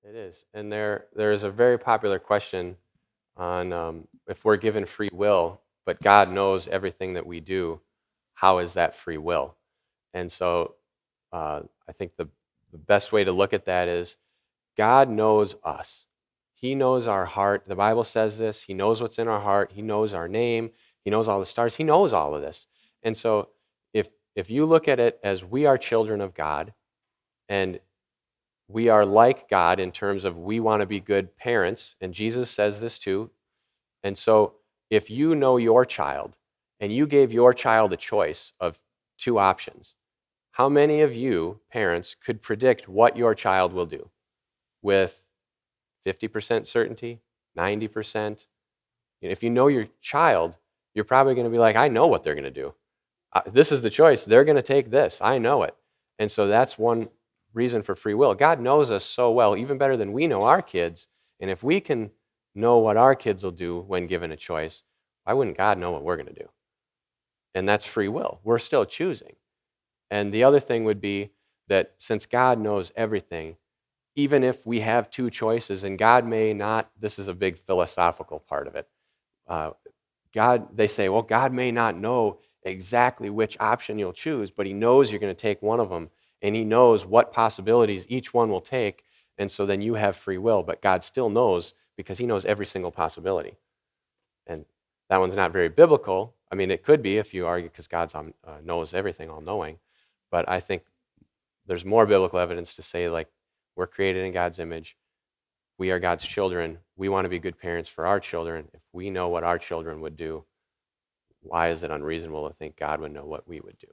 It is. And there is a very popular question on if we're given free will, but God knows everything that we do, how is that free will? And so I think the best way to look at that is God knows us. He knows our heart. The Bible says this. He knows what's in our heart. He knows our name. He knows all the stars. He knows all of this. And so if you look at it as we are children of God and we are like God in terms of we want to be good parents, and Jesus says this too. And so if you know your child and you gave your child a choice of two options, how many of you parents could predict what your child will do with 50% certainty, 90%? If you know your child, you're probably going to be like, I know what they're going to do. This is the choice. They're going to take this. I know it. And so that's one reason for free will. God knows us so well, even better than we know our kids. And if we can know what our kids will do when given a choice, why wouldn't God know what we're going to do? And that's free will. We're still choosing. And the other thing would be that since God knows everything, even if we have two choices, and God may not, this is a big philosophical part of it. They say, well, God may not know exactly which option you'll choose, but He knows you're going to take one of them, and He knows what possibilities each one will take, and so then you have free will, but God still knows because He knows every single possibility. And that one's not very biblical. I mean, it could be if you argue because God knows everything, all-knowing, but I think there's more biblical evidence to say, like, we're created in God's image. We are God's children. We want to be good parents for our children. If we know what our children would do, why is it unreasonable to think God would know what we would do?